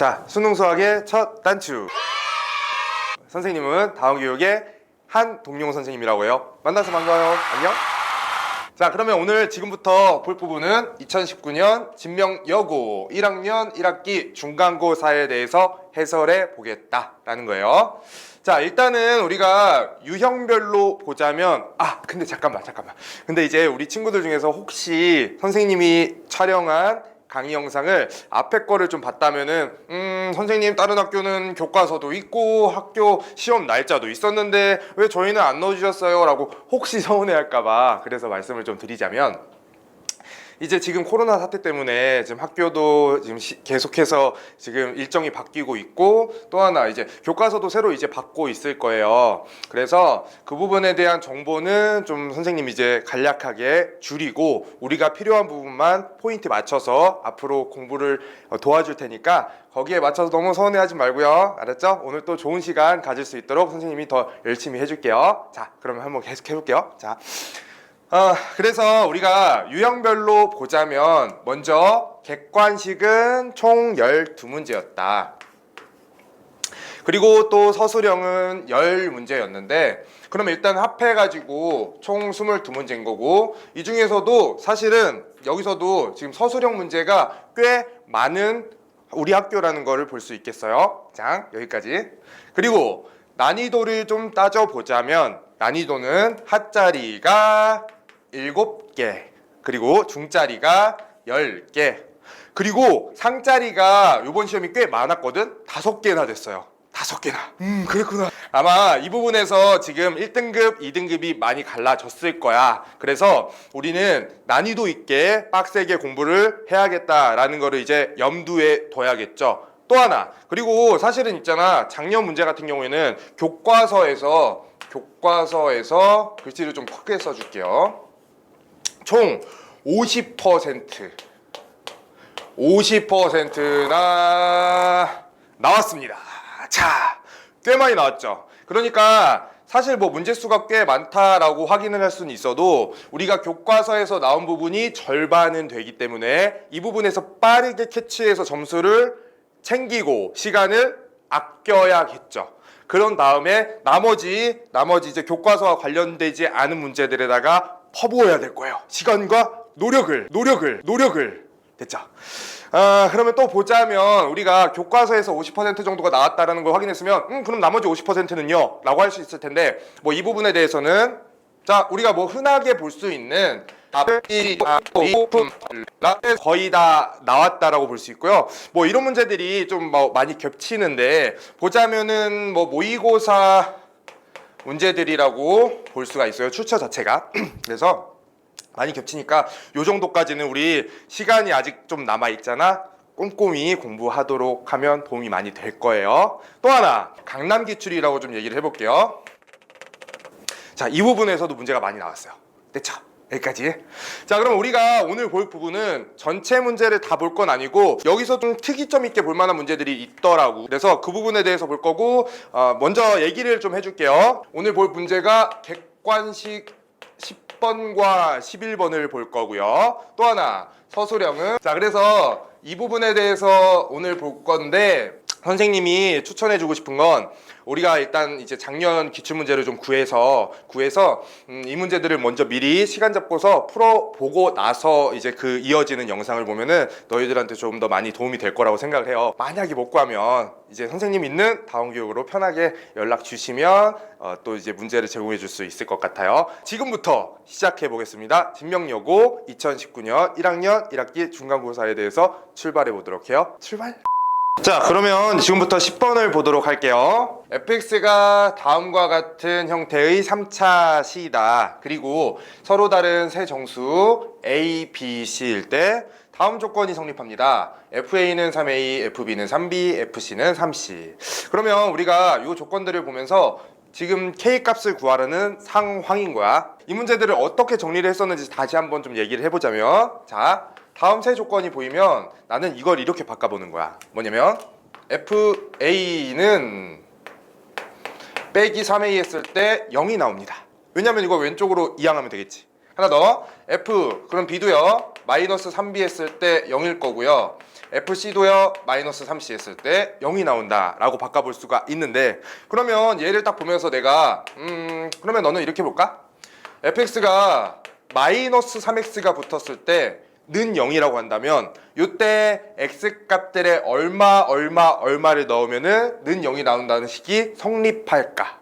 자, 수능 수학의 첫 단추. 선생님은 다음교육의 한동용 선생님이라고 해요. 만나서 반가워요. 안녕. 자, 그러면 오늘 지금부터 볼 부분은 2019년 진명여고 1학년 1학기 중간고사에 대해서 해설해 보겠다라는 거예요. 자, 일단은 우리가 유형별로 보자면 근데 잠깐만. 근데 이제 우리 친구들 중에서 혹시 선생님이 촬영한 강의 영상을 앞에 거를 좀 봤다면은 선생님 다른 학교는 교과서도 있고 학교 시험 날짜도 있었는데 왜 저희는 안 넣어주셨어요? 라고 혹시 서운해할까봐 그래서 말씀을 좀 드리자면, 이제 지금 코로나 사태 때문에 지금 학교도 지금 계속해서 지금 일정이 바뀌고 있고, 또 하나 이제 교과서도 새로 이제 받고 있을 거예요. 그래서 그 부분에 대한 정보는 좀 선생님이 이제 간략하게 줄이고 우리가 필요한 부분만 포인트 맞춰서 앞으로 공부를 도와줄 테니까 거기에 맞춰서 너무 서운해하지 말고요. 알았죠? 오늘 또 좋은 시간 가질 수 있도록 선생님이 더 열심히 해줄게요. 자, 그러면 한번 계속 해볼게요. 자. 그래서 우리가 유형별로 보자면 먼저 객관식은 총 12문제였다. 그리고 또 서술형은 10문제였는데 그러면 일단 합해가지고 총 22문제인 거고, 이 중에서도 사실은 여기서도 지금 서술형 문제가 꽤 많은 우리 학교라는 거를 볼 수 있겠어요. 자, 여기까지. 그리고 난이도를 좀 따져보자면 난이도는 하짜리가 7개, 그리고 중짜리가 10개, 그리고 상짜리가 이번 시험이 꽤 많았거든? 5개나 됐어요. 5개나. 그랬구나. 아마 이 부분에서 지금 1등급, 2등급이 많이 갈라졌을 거야. 그래서 우리는 난이도 있게 빡세게 공부를 해야겠다라는 거를 이제 염두에 둬야겠죠. 또 하나, 그리고 사실은 있잖아, 작년 문제 같은 경우에는 교과서에서 글씨를 좀 크게 써줄게요. 총 50%나 나왔습니다. 자, 꽤 많이 나왔죠. 그러니까 사실 뭐 문제수가 꽤 많다라고 확인을 할 수는 있어도 우리가 교과서에서 나온 부분이 절반은 되기 때문에 이 부분에서 빠르게 캐치해서 점수를 챙기고 시간을 아껴야겠죠. 그런 다음에 나머지 이제 교과서와 관련되지 않은 문제들에다가 퍼부어야 될 거예요. 시간과 노력을. 됐죠? 그러면 또 보자면 우리가 교과서에서 50% 정도가 나왔다라는 걸 확인했으면 그럼 나머지 50%는요? 라고 할 수 있을 텐데, 뭐 이 부분에 대해서는 자, 우리가 뭐 흔하게 볼 수 있는 거의 다 나왔다라고 볼 수 있고요. 뭐 이런 문제들이 좀 뭐 많이 겹치는데 보자면은 뭐 모의고사 문제들이라고 볼 수가 있어요. 출처 자체가. 그래서 많이 겹치니까 요 정도까지는 우리 시간이 아직 좀 남아 있잖아. 꼼꼼히 공부하도록 하면 도움이 많이 될 거예요. 또 하나, 강남 기출이라고 좀 얘기를 해볼게요. 자, 이 부분에서도 문제가 많이 나왔어요. 됐죠? 여기까지. 자, 그럼 우리가 오늘 볼 부분은 전체 문제를 다 볼 건 아니고 여기서 좀 특이점 있게 볼 만한 문제들이 있더라고. 그래서 그 부분에 대해서 볼 거고, 먼저 얘기를 좀 해줄게요. 오늘 볼 문제가 객관식 10번과 11번을 볼 거고요. 또 하나, 서술형은, 자, 그래서 이 부분에 대해서 오늘 볼 건데 선생님이 추천해주고 싶은 건 우리가 일단 이제 작년 기출문제를 좀 구해서 이 문제들을 먼저 미리 시간 잡고서 풀어보고 나서 이제 그 이어지는 영상을 보면은 너희들한테 좀 더 많이 도움이 될 거라고 생각을 해요. 만약에 못 구하면 이제 선생님 있는 다운교육으로 편하게 연락 주시면 또 이제 문제를 제공해 줄 수 있을 것 같아요. 지금부터 시작해 보겠습니다. 진명여고 2019년 1학년 1학기 중간고사에 대해서 출발해 보도록 해요. 출발! 자, 그러면 지금부터 10번을 보도록 할게요. fx가 다음과 같은 형태의 3차 시이다. 그리고 서로 다른 세 정수 a, b, c일 때 다음 조건이 성립합니다. fa는 3a, fb는 3b, fc는 3c. 그러면 우리가 이 조건들을 보면서 지금 k 값을 구하라는 상황인 거야. 이 문제들을 어떻게 정리를 했었는지 다시 한번 좀 얘기를 해보자면, 자, 다음 세 조건이 보이면 나는 이걸 이렇게 바꿔보는 거야. 뭐냐면 FA는 빼기 3A 했을 때 0이 나옵니다. 왜냐면 이거 왼쪽으로 이항하면 되겠지. 하나 더, F 그럼 B도요 마이너스 3B 했을 때 0일 거고요. FC도요 마이너스 3C 했을 때 0이 나온다 라고 바꿔볼 수가 있는데, 그러면 얘를 딱 보면서 내가 그러면 너는 이렇게 볼까? fx가 마이너스 3x가 붙었을 때 는 0이라고 한다면 이때 x 값들의 얼마를 넣으면은 는 0이 나온다는 식이 성립할까?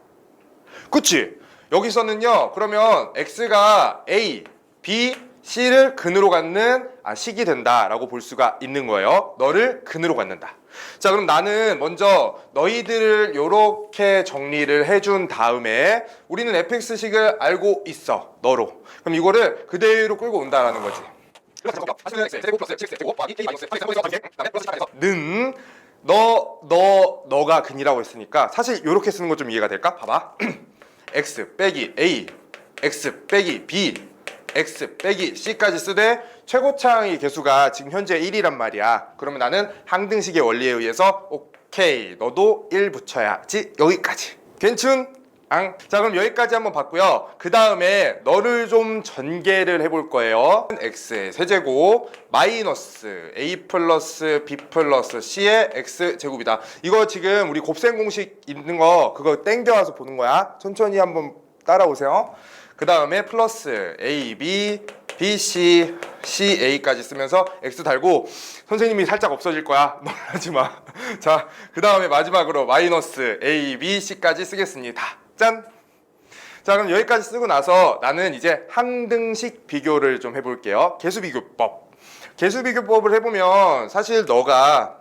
그치? 여기서는요 그러면 x가 a, b, c를 근으로 갖는 식이 된다라고 볼 수가 있는 거예요. 너를 근으로 갖는다. 자, 그럼 나는 먼저 너희들을 이렇게 정리를 해준 다음에 우리는 fx식을 알고 있어, 너로. 그럼 이거를 그대로 끌고 온다라는 거지. 는 너가 근이라고 했으니까 사실 이렇게 쓰는 거 좀 이해가 될까? 봐봐. x 빼기 a, x 빼기 b, x 빼기 c까지 쓰되 최고차항의 개수가 지금 현재 1이란 말이야. 그러면 나는 항등식의 원리에 의해서 오케이, 너도 1 붙여야지. 여기까지. 괜춘? 자, 그럼 여기까지 한번 봤고요. 그 다음에 너를 좀 전개를 해볼 거예요. x의 세제곱 마이너스 a 플러스 b 플러스 c의 x제곱이다. 이거 지금 우리 곱셈 공식 있는 거 그거 땡겨와서 보는 거야. 천천히 한번 따라오세요. 그 다음에 플러스 ab, bc, ca까지 쓰면서 x 달고 선생님이 살짝 없어질 거야. 놀라지 마. 자, 그 다음에 마지막으로 마이너스 a, b, c까지 쓰겠습니다. 짠! 자, 그럼 여기까지 쓰고 나서 나는 이제 항등식 비교를 좀 해볼게요. 개수비교법. 개수비교법을 해보면 사실 너가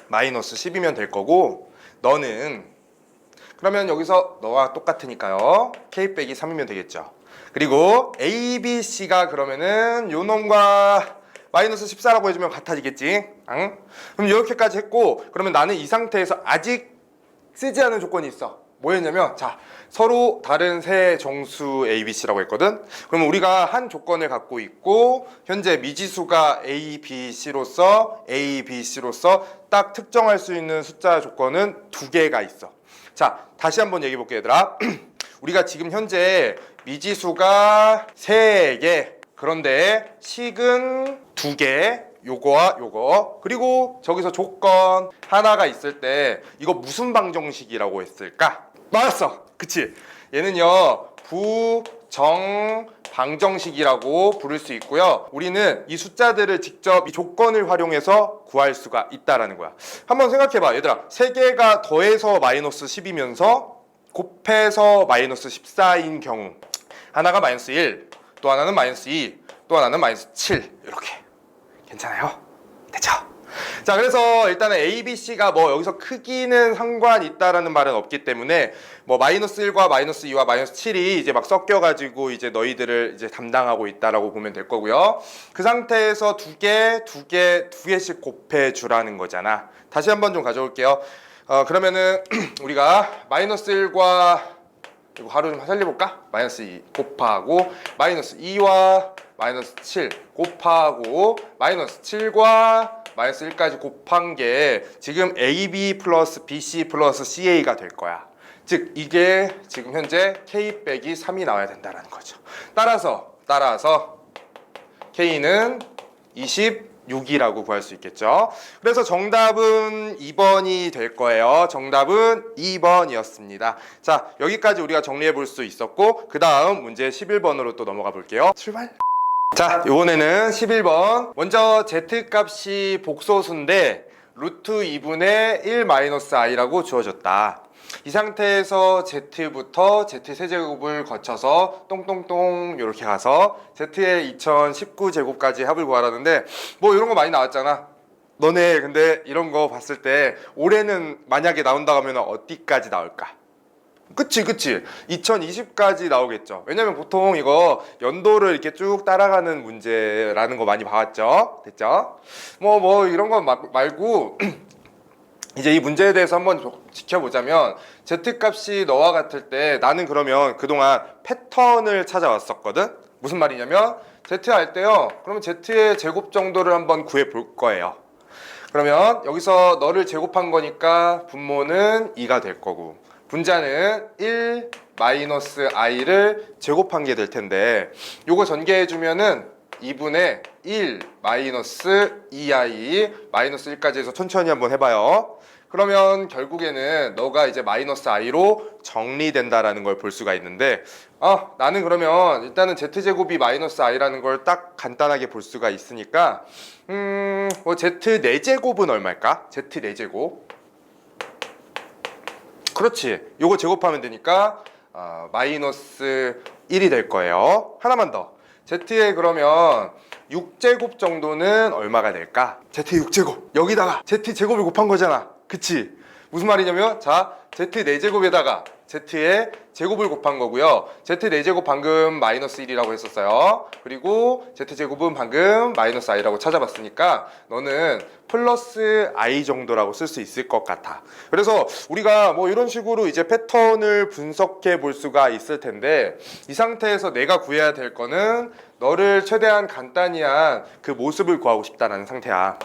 마이너스 10이면 될 거고, 너는 그러면 여기서 너와 똑같으니까요 k 빼기 3이면 되겠죠. 그리고 a, b, c가 그러면은 요 놈과 마이너스 14라고 해주면 같아지겠지. 응? 그럼 이렇게까지 했고, 그러면 나는 이 상태에서 아직 쓰지 않은 조건이 있어. 뭐였냐면, 자, 서로 다른 세 정수 a, b, c라고 했거든. 그러면 우리가 한 조건을 갖고 있고 현재 미지수가 a, b, c로서 딱 특정할 수 있는 숫자 조건은 두 개가 있어. 자, 다시 한번 얘기해 볼게요, 얘들아. 우리가 지금 현재 미지수가 3개, 그런데 식은 2개, 요거와 요거, 그리고 저기서 조건 하나가 있을 때 이거 무슨 방정식이라고 했을까? 맞았어, 그치? 얘는요 부정 방정식이라고 부를 수 있고요. 우리는 이 숫자들을 직접 이 조건을 활용해서 구할 수가 있다라는 거야. 한번 생각해봐, 얘들아. 3개가 더해서 마이너스 10이면서 곱해서 마이너스 14인 경우, 하나가 마이너스 1, 또 하나는 마이너스 2, 또 하나는 마이너스 7, 이렇게. 괜찮아요? 됐죠? 자, 그래서 일단은 A, B, C가 뭐 여기서 크기는 상관 있다라는 말은 없기 때문에 뭐 마이너스 1과 마이너스 2와 마이너스 7이 이제 막 섞여가지고 이제 너희들을 이제 담당하고 있다라고 보면 될 거고요. 그 상태에서 두 개씩 곱해 주라는 거잖아. 다시 한번 좀 가져올게요. 그러면은 우리가 마이너스 1과 이거 하루 좀 살려볼까? 마이너스 2 곱하고 마이너스 2와 마이너스 7 곱하고 마이너스 7과 마이너스 1까지 곱한 게 지금 AB 플러스 BC 플러스 CA가 될 거야. 즉 이게 지금 현재 K 빼기 3이 나와야 된다는 거죠. 따라서 K는 26이라고 구할 수 있겠죠. 그래서 정답은 2번이 될 거예요. 정답은 2번이었습니다. 자, 여기까지 우리가 정리해 볼 수 있었고, 그 다음 문제 11번으로 또 넘어가 볼게요. 출발! 자, 이번에는 11번. 먼저 z값이 복소수인데 루트 2분의 1-i라고 주어졌다. 이 상태에서 z부터 z세제곱을 거쳐서 똥똥똥 이렇게 가서 z의 2019제곱까지 합을 구하라는데, 뭐 이런 거 많이 나왔잖아. 너네 근데 이런 거 봤을 때 올해는 만약에 나온다고 하면 어디까지 나올까? 그치 2020까지 나오겠죠. 왜냐면 보통 이거 연도를 이렇게 쭉 따라가는 문제라는 거 많이 봐왔죠. 됐죠? 뭐 이런 거 말고 이제 이 문제에 대해서 한번 지켜보자면, z값이 너와 같을 때 나는 그러면 그동안 패턴을 찾아왔었거든. 무슨 말이냐면 z 할 때요, 그러면 z의 제곱 정도를 한번 구해 볼 거예요. 그러면 여기서 너를 제곱한 거니까 분모는 2가 될 거고, 분자는 1 마이너스 i를 제곱한 게 될 텐데, 요거 전개해주면은 2분의 1 마이너스 2i 마이너스 1까지 해서 천천히 한번 해봐요. 그러면 결국에는 너가 이제 마이너스 i로 정리된다라는 걸 볼 수가 있는데 나는 그러면 일단은 z제곱이 마이너스 i라는 걸 딱 간단하게 볼 수가 있으니까 뭐 z 4제곱은 얼마일까? z 4제곱 그렇지 요거 제곱하면 되니까 마이너스 1이 될 거예요. 하나만 더 z에 그러면 6제곱 정도는 얼마가 될까? z 6제곱 여기다가 z 제곱을 곱한 거잖아. 그치? 무슨 말이냐면 자 z 4제곱에다가 z의 제곱을 곱한 거고요. z 4제곱 방금 마이너스 1이라고 했었어요. 그리고 z제곱은 방금 마이너스 i라고 찾아봤으니까 너는 플러스 i 정도라고 쓸 수 있을 것 같아. 그래서 우리가 뭐 이런 식으로 이제 패턴을 분석해 볼 수가 있을 텐데 이 상태에서 내가 구해야 될 거는 너를 최대한 간단히 한 그 모습을 구하고 싶다라는 상태야.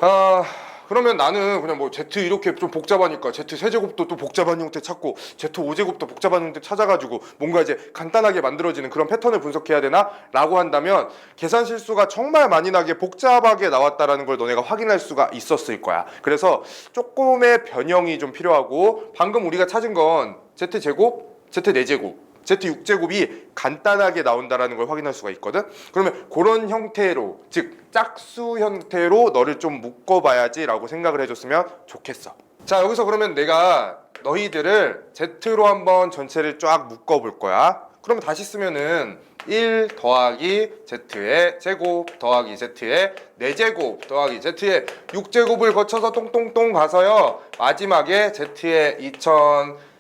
그러면 나는 그냥 뭐 Z 이렇게 좀 복잡하니까 Z 세제곱도 또 복잡한 형태 찾고 Z 5제곱도 복잡한 형태 찾아가지고 뭔가 이제 간단하게 만들어지는 그런 패턴을 분석해야 되나? 라고 한다면 계산 실수가 정말 많이 나게 복잡하게 나왔다라는 걸 너네가 확인할 수가 있었을 거야. 그래서 조금의 변형이 좀 필요하고 방금 우리가 찾은 건 Z제곱, Z 4제곱 Z6제곱이 간단하게 나온다라는 걸 확인할 수가 있거든. 그러면 그런 형태로 즉 짝수 형태로 너를 좀 묶어봐야지 라고 생각을 해줬으면 좋겠어. 자 여기서 그러면 내가 너희들을 Z로 한번 전체를 쫙 묶어볼 거야. 그러면 다시 쓰면은 1 더하기 Z의 제곱 더하기 Z의 4제곱 더하기 Z의 6제곱을 거쳐서 똥똥똥 가서요 마지막에 Z의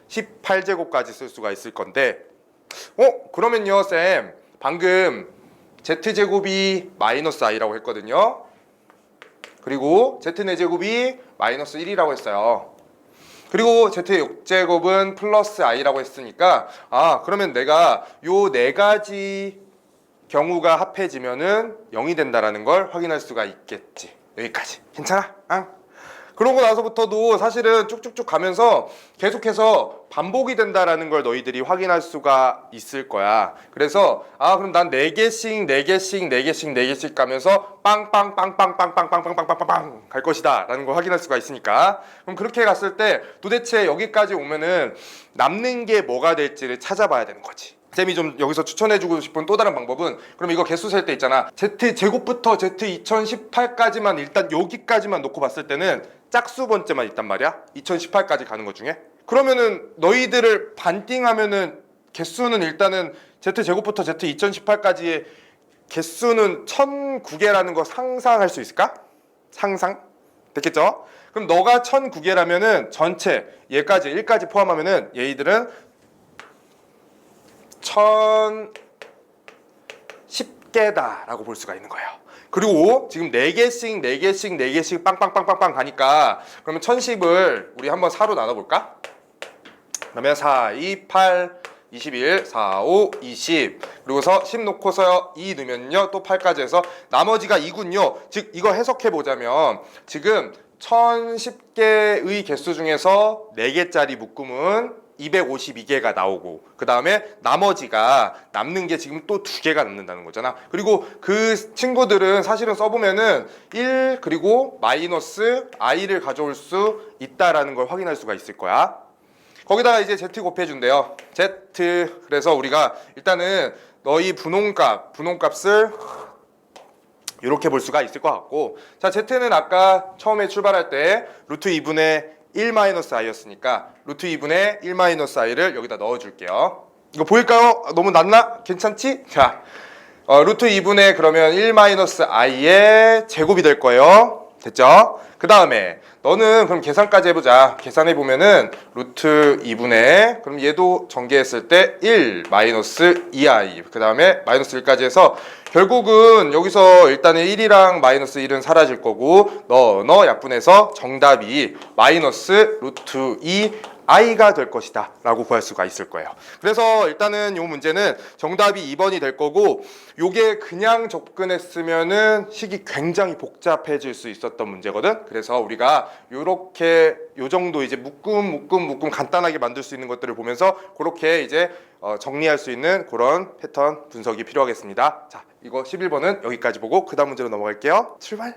2018제곱까지 쓸 수가 있을 건데 그러면요 쌤 방금 z제곱이 마이너스 i라고 했거든요. 그리고 z4제곱이 마이너스 1이라고 했어요. 그리고 z6제곱은 플러스 i라고 했으니까 그러면 내가 요 4가지 경우가 합해지면은 0이 된다라는 걸 확인할 수가 있겠지. 여기까지 괜찮아? 그러고 나서부터도 사실은 쭉쭉쭉 가면서 계속해서 반복이 된다라는 걸 너희들이 확인할 수가 있을 거야. 그래서 그럼 난 4개씩 4개씩 4개씩 4개씩 가면서 빵빵빵빵빵빵빵빵빵빵빵 갈 것이다 라는 걸 확인할 수가 있으니까 그럼 그렇게 갔을 때 도대체 여기까지 오면은 남는 게 뭐가 될지를 찾아봐야 되는 거지. 쌤이 좀 여기서 추천해주고 싶은 또 다른 방법은 그럼 이거 개수 셀 때 있잖아. Z제곱부터 Z2018까지만 일단 여기까지만 놓고 봤을 때는 짝수 번째만 있단 말이야. 2018까지 가는 것 중에. 그러면은 너희들을 반띵하면은 개수는 일단은 Z제곱부터 Z2018까지의 개수는 1009개라는 거 상상할 수 있을까? 상상? 됐겠죠? 그럼 너가 1009개라면은 전체 얘까지 1까지 포함하면은 얘들은 1010개다 라고 볼 수가 있는 거예요. 그리고 지금 4개씩 4개씩 4개씩 빵빵빵빵빵 가니까 그러면 1010을 우리 한번 4로 나눠볼까? 그러면 4, 2, 8, 21, 4, 5, 20 그리고서 10 놓고서 2 넣으면요 또 8까지 해서 나머지가 2군요. 즉 이거 해석해보자면 지금 1010개의 개수 중에서 4개짜리 묶음은 252개가 나오고 그 다음에 나머지가 남는 게 지금 또 2개가 남는다는 거잖아. 그리고 그 친구들은 사실은 써보면은 1 그리고 마이너스 i를 가져올 수 있다라는 걸 확인할 수가 있을 거야. 거기다가 이제 z 곱해준대요. z 그래서 우리가 일단은 너희 분홍값을 이렇게 볼 수가 있을 것 같고 자 z는 아까 처음에 출발할 때 루트 2분의 1-i였으니까 루트 2분의 1-i를 여기다 넣어줄게요. 이거 보일까요? 너무 낮나? 괜찮지? 자, 루트 2분의 그러면 1-i의 제곱이 될 거예요. 됐죠? 그 다음에 너는 그럼 계산까지 해보자. 계산해보면은 루트 2분의 그럼 얘도 전개했을 때 1 마이너스 2i 그 다음에 마이너스 1까지 해서 결국은 여기서 일단은 1이랑 마이너스 1은 사라질 거고 너 약분해서 정답이 마이너스 루트 2 i가 될 것이다 라고 구할 수가 있을 거예요. 그래서 일단은 이 문제는 정답이 2번이 될 거고, 요게 그냥 접근했으면은 식이 굉장히 복잡해질 수 있었던 문제거든. 그래서 우리가 요렇게 요 정도 이제 묶음 간단하게 만들 수 있는 것들을 보면서 그렇게 이제 정리할 수 있는 그런 패턴 분석이 필요하겠습니다. 자, 이거 11번은 여기까지 보고 그 다음 문제로 넘어갈게요. 출발!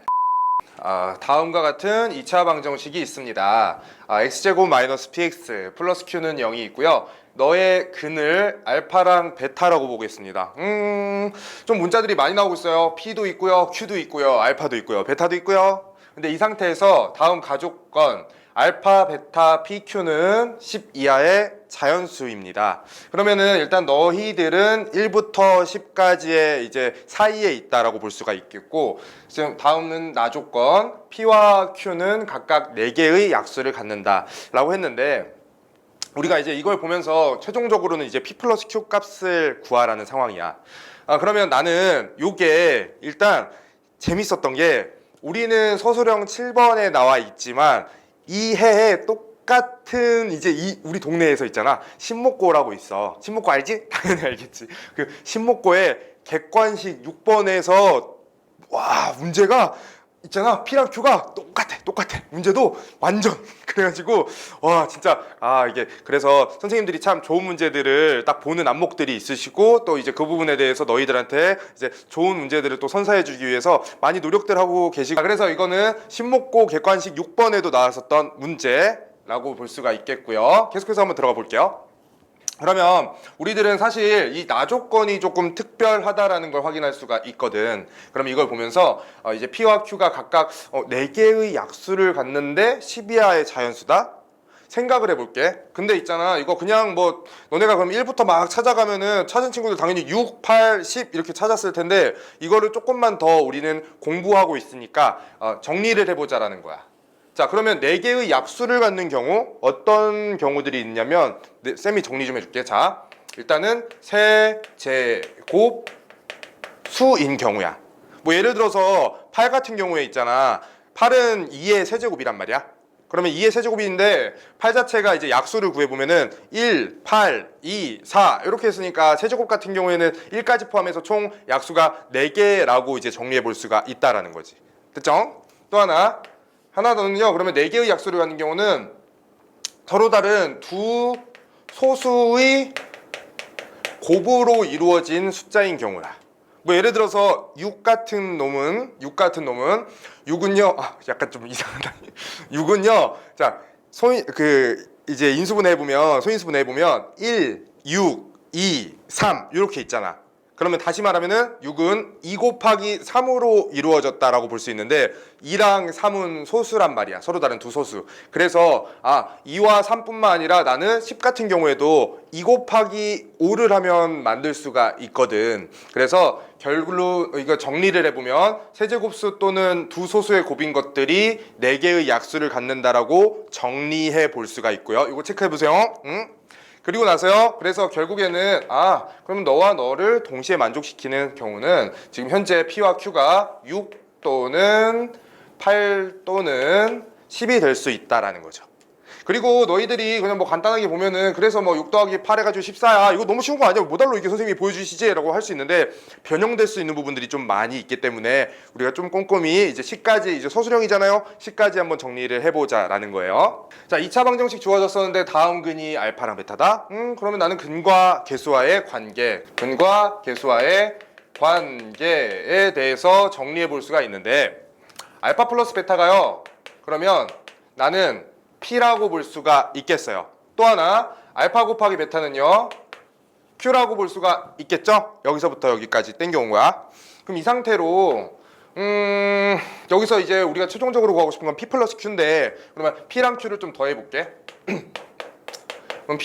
다음과 같은 2차 방정식이 있습니다. x제곱 마이너스 px 플러스 q는 0이 있고요. 너의 근을 알파랑 베타라고 보겠습니다. 좀 문자들이 많이 나오고 있어요. p도 있고요, q도 있고요, 알파도 있고요, 베타도 있고요. 근데 이 상태에서 다음 가족건 알파, 베타, pq는 10 이하의 자연수입니다. 그러면은 일단 너희들은 1부터 10까지의 이제 사이에 있다라고 볼 수가 있겠고, 지금 다음은 나조건 p와 q는 각각 4개의 약수를 갖는다라고 했는데, 우리가 이제 이걸 보면서 최종적으로는 이제 p 플러스 q 값을 구하라는 상황이야. 그러면 나는 요게 일단 재밌었던 게, 우리는 서술형 7번에 나와 있지만 이 해에 똑같은 이제 우리 동네에서 있잖아, 신목고라고 있어. 신목고 알지? 당연히 알겠지. 그 신목고에 객관식 6번에서 와, 문제가 있잖아, P랑 Q가 똑같아. 문제도 완전. 그래가지고 와, 진짜 이게 그래서 선생님들이 참 좋은 문제들을 딱 보는 안목들이 있으시고, 또 이제 그 부분에 대해서 너희들한테 이제 좋은 문제들을 또 선사해주기 위해서 많이 노력들 하고 계시고, 그래서 이거는 신목고 객관식 6번에도 나왔었던 문제라고 볼 수가 있겠고요. 계속해서 한번 들어가 볼게요. 그러면 우리들은 사실 이 나조건이 조금 특별하다라는 걸 확인할 수가 있거든. 그럼 이걸 보면서 이제 P와 Q가 각각 4개의 약수를 갖는데 10 이하의 자연수다? 생각을 해볼게. 근데 있잖아, 이거 그냥 뭐 너네가 그럼 1부터 막 찾아가면은 찾은 친구들 당연히 6, 8, 10 이렇게 찾았을 텐데, 이거를 조금만 더 우리는 공부하고 있으니까 정리를 해보자라는 거야. 자, 그러면 4개의 약수를 갖는 경우 어떤 경우들이 있냐면, 쌤이 정리 좀 해줄게. 자, 일단은 세제곱 수인 경우야. 뭐 예를 들어서 8 같은 경우에 있잖아, 8은 2의 세제곱이란 말이야. 그러면 2의 세제곱인데 8 자체가 이제 약수를 구해보면은 1, 8, 2, 4 이렇게 했으니까 세제곱 같은 경우에는 1까지 포함해서 총 약수가 4개라고 이제 정리해 볼 수가 있다라는 거지. 됐죠? 또 하나 더는요, 그러면 4개의 약수를 갖는 경우는 서로 다른 두 소수의 곱으로 이루어진 숫자인 경우라. 뭐 예를 들어서 6 같은 놈은 6은요, 약간 좀 이상하다. 6은요, 자, 이제 인수분해 해보면, 소인수분해 해보면 1, 6, 2, 3 이렇게 있잖아. 그러면 다시 말하면은 6은 2 곱하기 3으로 이루어졌다라고 볼 수 있는데, 2랑 3은 소수란 말이야. 서로 다른 두 소수. 그래서 2와 3뿐만 아니라 나는 10 같은 경우에도 2 곱하기 5를 하면 만들 수가 있거든. 그래서 결국 이거 정리를 해보면 세제곱수 또는 두 소수의 곱인 것들이 4개의 약수를 갖는다라고 정리해 볼 수가 있고요. 이거 체크해 보세요. 그리고 나서요, 그래서 결국에는 그럼 너와 너를 동시에 만족시키는 경우는 지금 현재 P와 Q가 6 또는 8 또는 10이 될 수 있다라는 거죠. 그리고 너희들이 그냥 뭐 간단하게 보면은, 그래서 뭐 6 더하기 8 해가지고 14야, 이거 너무 쉬운 거 아니야, 모달로 이렇게 선생님이 보여주시지? 라고 할 수 있는데, 변형될 수 있는 부분들이 좀 많이 있기 때문에 우리가 좀 꼼꼼히 이제 10까지, 이제 서술형이잖아요, 10까지 한번 정리를 해보자 라는 거예요. 자, 2차 방정식 주어졌었는데 다음 근이 알파랑 베타다? 그러면 나는 근과 계수와의 관계에 대해서 정리해 볼 수가 있는데, 알파 플러스 베타가요, 그러면 나는 P라고 볼 수가 있겠어요. 또 하나, 알파 곱하기 베타는요, Q라고 볼 수가 있겠죠? 여기서부터 여기까지 땡겨온 거야. 그럼 이 상태로 여기서 이제 우리가 최종적으로 구하고 싶은 건 P 플러스 Q인데, 그러면 P랑 Q를 좀 더해볼게. 그럼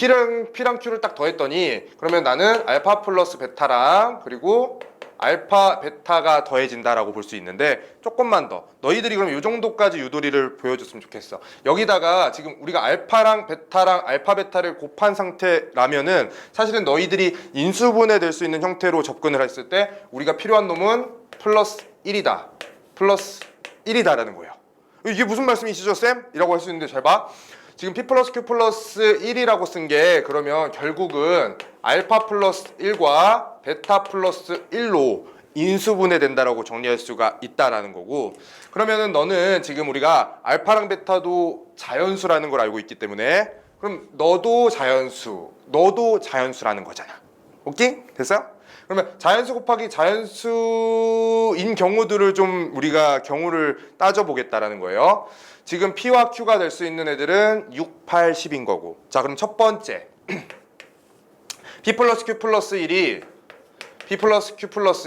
P랑 Q를 딱 더했더니, 그러면 나는 알파 플러스 베타랑 그리고 알파 베타가 더해진다라고 볼 수 있는데, 조금만 더 너희들이 그럼 이 정도까지 유도리를 보여줬으면 좋겠어. 여기다가 지금 우리가 알파랑 베타랑 알파 베타를 곱한 상태라면은 사실은 너희들이 인수분해 될 수 있는 형태로 접근을 했을 때 우리가 필요한 놈은 플러스 1이다라는 거예요. 이게 무슨 말씀이시죠, 쌤? 이라고 할 수 있는데, 잘 봐. 지금 P 플러스 Q 플러스 1이라고 쓴 게 그러면 결국은 알파 플러스 1과 베타 플러스 1로 인수분해 된다라고 정리할 수가 있다라는 거고, 그러면은 너는 지금 우리가 알파랑 베타도 자연수라는 걸 알고 있기 때문에 그럼 너도 자연수라는 거잖아. 오케이? 됐어요? 그러면 자연수 곱하기 자연수인 경우들을 좀 우리가 경우를 따져보겠다라는 거예요. 지금 P와 Q가 될 수 있는 애들은 6, 8, 10인 거고. 자, 그럼 첫 번째 P 플러스 Q 플러스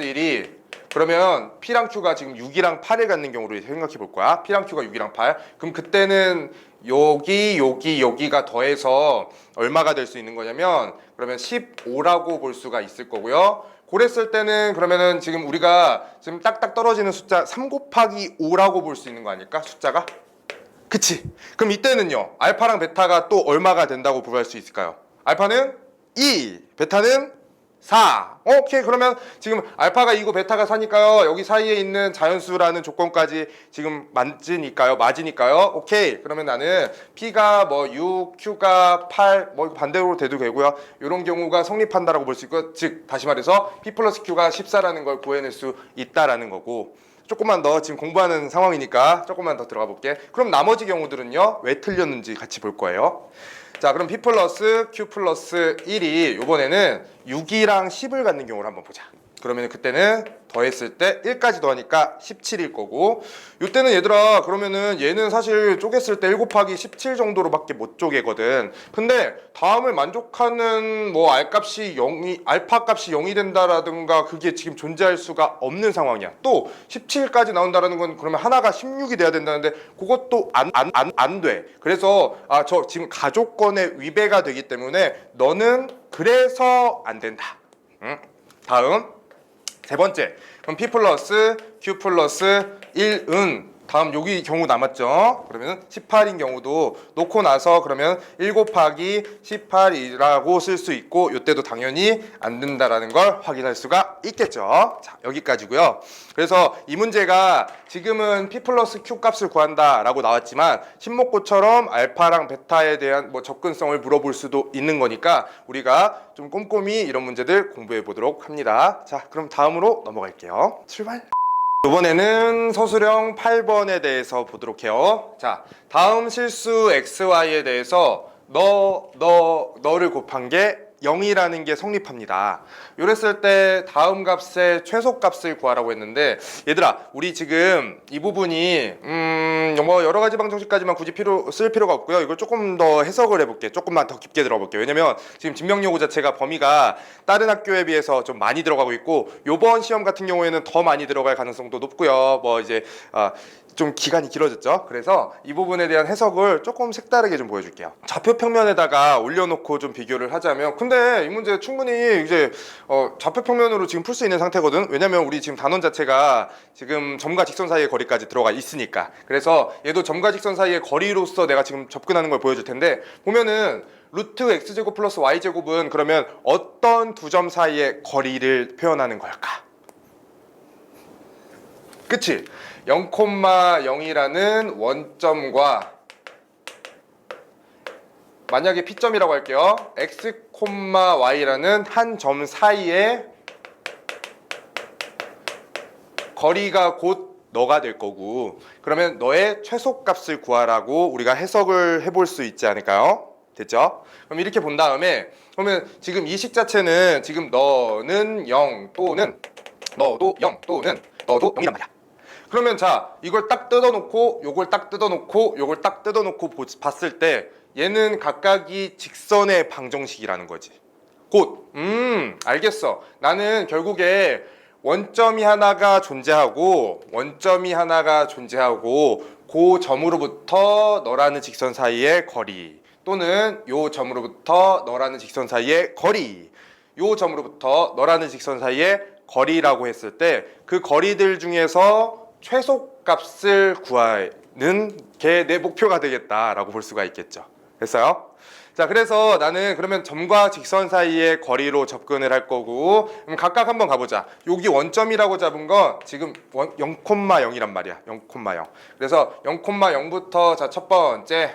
1이 그러면 P랑 Q가 지금 6이랑 8을 갖는 경우로 생각해 볼 거야. P랑 Q가 6이랑 8. 그럼 그때는 여기가 더해서 얼마가 될 수 있는 거냐면 그러면 15라고 볼 수가 있을 거고요. 그랬을 때는 그러면은 지금 우리가 지금 딱딱 떨어지는 숫자 3 곱하기 5라고 볼 수 있는 거 아닐까? 숫자가? 그치? 그럼 이때는요. 알파랑 베타가 또 얼마가 된다고 구할 수 있을까요? 알파는 2, 베타는 4. 오케이. 그러면 지금 알파가 2고 베타가 4니까요. 여기 사이에 있는 자연수라는 조건까지 지금 맞으니까요. 오케이. 그러면 나는 P가 뭐 6, Q가 8, 뭐 반대로 돼도 되고요. 이런 경우가 성립한다라고 볼 수 있고, 즉 다시 말해서 P 플러스 Q가 14라는 걸 구해낼 수 있다라는 거고. 조금만 더 지금 공부하는 상황이니까 조금만 더 들어가 볼게. 그럼 나머지 경우들은요. 왜 틀렸는지 같이 볼 거예요. 자, 그럼 P 플러스 Q 플러스 1이 이번에는 6이랑 10을 갖는 경우를 한번 보자. 그러면 그때는 더했을 때 1까지 더하니까 17일 거고, 이때는 얘들아 그러면은 얘는 사실 쪼갰을 때 1 곱하기 17 정도로밖에 못 쪼개거든. 근데 다음을 만족하는 뭐 알파 값이 0이 된다라든가 그게 지금 존재할 수가 없는 상황이야. 또 17까지 나온다라는 건 그러면 하나가 16이 돼야 된다는데 그것도 안 돼. 그래서 저 지금 가족권의 위배가 되기 때문에 너는 그래서 안 된다. 응? 다음 세 번째, 그럼 P 플러스 Q 플러스 1은 다음 여기 경우 남았죠. 그러면 18인 경우도 놓고 나서 그러면 1 곱하기 18이라고 쓸 수 있고, 이때도 당연히 안 된다라는 걸 확인할 수가 있겠죠. 자, 여기까지고요. 그래서 이 문제가 지금은 P 플러스 Q 값을 구한다라고 나왔지만 신목고처럼 알파랑 베타에 대한 뭐 접근성을 물어볼 수도 있는 거니까 우리가 좀 꼼꼼히 이런 문제들 공부해 보도록 합니다. 자, 그럼 다음으로 넘어갈게요. 출발! 이번에는 서술형 8번에 대해서 보도록 해요. 자, 다음 실수 XY에 대해서 너를 곱한 게 0이라는 게 성립합니다. 이랬을 때 다음 값의 최소값을 구하라고 했는데, 얘들아 우리 지금 이 부분이 뭐 여러 가지 방정식까지만 굳이 쓸 필요가 없고요. 이걸 조금 더 해석을 해볼게. 조금만 더 깊게 들어볼게요. 왜냐면 지금 증명요구 자체가 범위가 다른 학교에 비해서 좀 많이 들어가고 있고, 요번 시험 같은 경우에는 더 많이 들어갈 가능성도 높고요. 뭐 이제 좀 기간이 길어졌죠. 그래서 이 부분에 대한 해석을 조금 색다르게 좀 보여줄게요. 좌표 평면에다가 올려놓고 좀 비교를 하자면, 근데 이 문제 충분히 이제 좌표 평면으로 지금 풀 수 있는 상태거든. 왜냐면 우리 지금 단원 자체가 지금 점과 직선 사이의 거리까지 들어가 있으니까. 그래서 얘도 점과 직선 사이의 거리로서 내가 지금 접근하는 걸 보여줄 텐데, 보면은 루트 x제곱 플러스 y제곱은 그러면 어떤 두 점 사이의 거리를 표현하는 걸까? 그치? 0,0이라는 원점과 만약에 P점이라고 할게요. x, y라는 한 점 사이의 거리가 곧 너가 될 거고, 그러면 너의 최소값을 구하라고 우리가 해석을 해볼 수 있지 않을까요? 됐죠? 그럼 이렇게 본 다음에 그러면 지금 이 식 자체는 지금 너는 0 또는 너도 0 또는 너도 0이란 말이야. 그러면 자, 이걸 딱 뜯어놓고 요걸 딱 뜯어놓고 요걸 딱 뜯어놓고 봤을 때 얘는 각각이 직선의 방정식이라는 거지. 곧 알겠어. 나는 결국에 원점이 하나가 존재하고 그 점으로부터 너라는 직선 사이의 거리, 또는 요 점으로부터 너라는 직선 사이의 거리, 요 점으로부터 너라는 직선 사이의 거리라고 했을 때 그 거리들 중에서 최소값을 구하는 게 내 목표가 되겠다라고 볼 수가 있겠죠. 됐어요? 자, 그래서 나는 그러면 점과 직선 사이의 거리로 접근을 할 거고, 그럼 각각 한번 가보자. 여기 원점이라고 잡은 건 지금 0,0이란 말이야. 0,0. 그래서 0,0부터 자, 첫 번째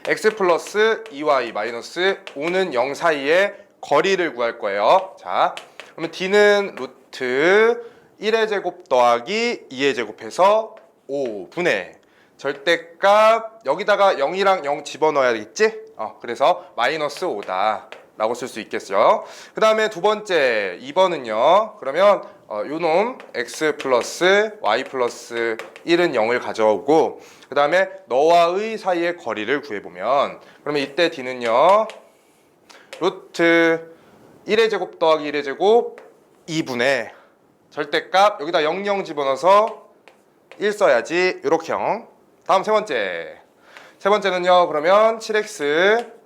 x 플러스 2y 마이너스 5는 0 사이의 거리를 구할 거예요. 자, 그러면 d는 루트 1의 제곱 더하기 2의 제곱해서 5분의 절대값 여기다가 0이랑 0 집어넣어야겠지? 그래서 마이너스 5다 라고 쓸 수 있겠죠. 그 다음에 두 번째 2번은요. 그러면 요놈 x 플러스 y 플러스 1은 0을 가져오고 그 다음에 너와의 사이의 거리를 구해보면 그러면 이때 d는요. 루트 1의 제곱 더하기 1의 제곱 2분의 절대값 여기다 0, 0 집어넣어서 1 써야지. 요렇게 형. 다음 세 번째는요. 그러면 7x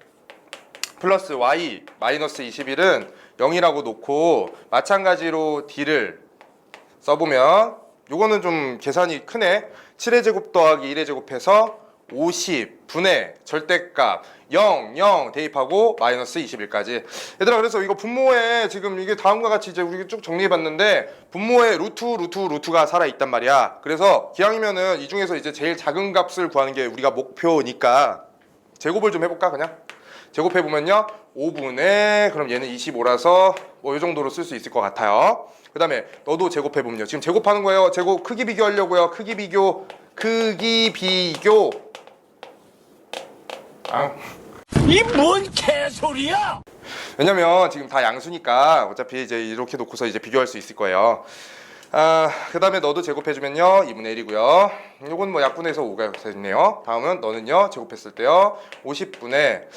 플러스 y 마이너스 21은 0이라고 놓고 마찬가지로 d를 써보면 요거는 좀 계산이 크네. 7의 제곱 더하기 1의 제곱해서 50분의 절대값 0, 0 대입하고 마이너스 21까지. 얘들아, 그래서 이거 분모에 지금 이게 다음과 같이 이제 우리 쭉 정리해봤는데 분모에 루트가 살아있단 말이야. 그래서 기왕이면은 이 중에서 이제 제일 작은 값을 구하는 게 우리가 목표니까 제곱을 좀 해볼까 그냥? 제곱해보면요 5분의 그럼 얘는 25라서 뭐 이 정도로 쓸 수 있을 것 같아요. 그 다음에 너도 제곱해보면요 지금 제곱하는 거예요. 제곱 크기 비교하려고요. 크기 비교 이 뭔 개소리야? 왜냐면 지금 다 양수니까 어차피 이제 이렇게 놓고서 이제 비교할 수 있을 거예요. 그 다음에 너도 제곱해주면요 2분의 1이고요 요건 뭐 약분해서 5가 됐네요. 다음은 너는요 제곱했을 때요 50분의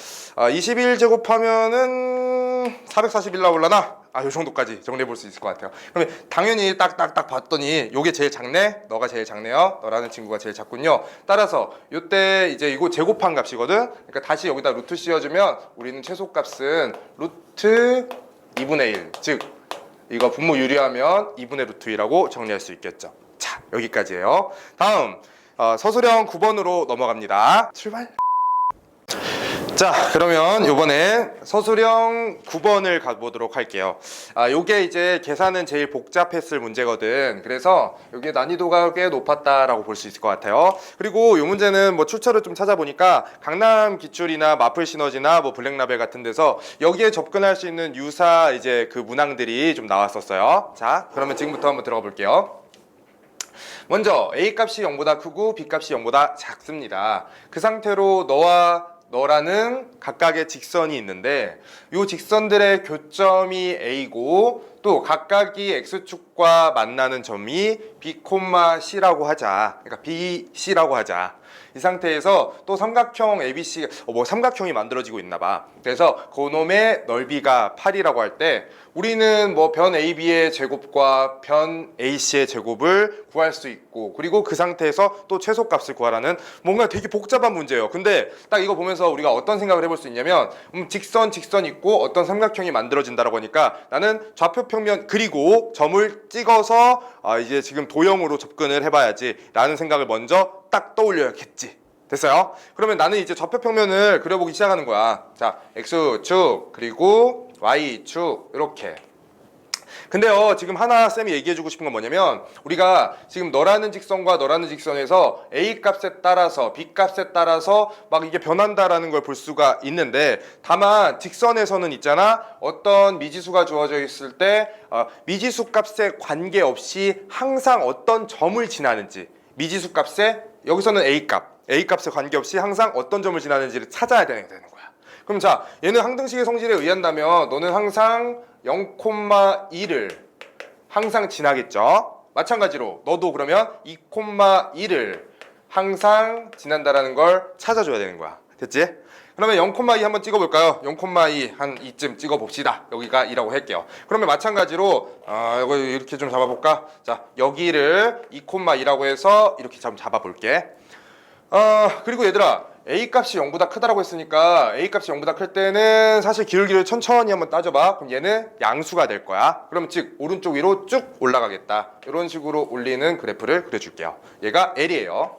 21 제곱하면은 441 나올라나? 요 정도까지 정리해 볼 수 있을 것 같아요. 그러면 당연히 딱딱딱 봤더니 요게 제일 작네? 너가 제일 작네요. 너라는 친구가 제일 작군요. 따라서 요때 이제 이거 제곱한 값이거든. 그러니까 다시 여기다 루트 씌워주면 우리는 최소값은 루트 2분의 1 즉 이거 분모 유리하면 2분의 루트 2라고 정리할 수 있겠죠. 자, 여기까지예요. 다음 서술형 9번으로 넘어갑니다. 출발. 자, 그러면 이번에 서술형 9번을 가보도록 할게요. 요게 이제 계산은 제일 복잡했을 문제거든. 그래서 요게 난이도가 꽤 높았다라고 볼 수 있을 것 같아요. 그리고 요 문제는 뭐 출처를 좀 찾아보니까 강남 기출이나 마플 시너지나 뭐 블랙라벨 같은 데서 여기에 접근할 수 있는 유사 이제 그 문항들이 좀 나왔었어요. 자, 그러면 지금부터 한번 들어가 볼게요. 먼저 A 값이 0보다 크고 B 값이 0보다 작습니다. 그 상태로 너라는 각각의 직선이 있는데 이 직선들의 교점이 A고 또 각각이 X축과 만나는 점이 B, C라고 하자. 그러니까 BC라고 하자. 이 상태에서 또 삼각형 ABC, 삼각형이 만들어지고 있나 봐. 그래서 그놈의 넓이가 8이라고 할 때 우리는 뭐 변 AB의 제곱과 변 AC의 제곱을 구할 수 있고 그리고 그 상태에서 또 최소값을 구하라는 뭔가 되게 복잡한 문제예요. 근데 딱 이거 보면서 우리가 어떤 생각을 해볼 수 있냐면 직선 있고 어떤 삼각형이 만들어진다라고 하니까 나는 좌표 평면 그리고 점을 찍어서 이제 지금 도형으로 접근을 해봐야지 라는 생각을 먼저 딱 떠올려야겠지. 됐어요? 그러면 나는 이제 좌표 평면을 그려보기 시작하는 거야. 자, X축 그리고 Y축 이렇게. 근데요 지금 하나 쌤이 얘기해주고 싶은 건 뭐냐면 우리가 지금 너라는 직선과 너라는 직선에서 A 값에 따라서 B 값에 따라서 막 이게 변한다라는 걸 볼 수가 있는데 다만 직선에서는 있잖아 어떤 미지수가 주어져 있을 때 미지수 값에 관계없이 항상 어떤 점을 지나는지 미지수 값에 여기서는 A 값에 관계없이 항상 어떤 점을 지나는지를 찾아야 되는 거야. 그럼 자 얘는 항등식의 성질에 의한다면 너는 항상 0,2를 항상 지나겠죠. 마찬가지로 너도 그러면 2,1을 항상 지난다라는 걸 찾아줘야 되는 거야. 됐지? 그러면 0,2 한번 찍어볼까요? 0,2 한 이쯤 찍어봅시다. 여기가 2라고 할게요. 그러면 마찬가지로 이거 이렇게 좀 잡아볼까? 자 여기를 2,2라고 해서 이렇게 좀 잡아볼게. 그리고 얘들아 A 값이 0보다 크다라고 했으니까 A 값이 0보다 클 때는 사실 기울기를 천천히 한번 따져봐. 그럼 얘는 양수가 될 거야. 그러면 즉 오른쪽 위로 쭉 올라가겠다. 이런 식으로 올리는 그래프를 그려줄게요. 얘가 L이에요.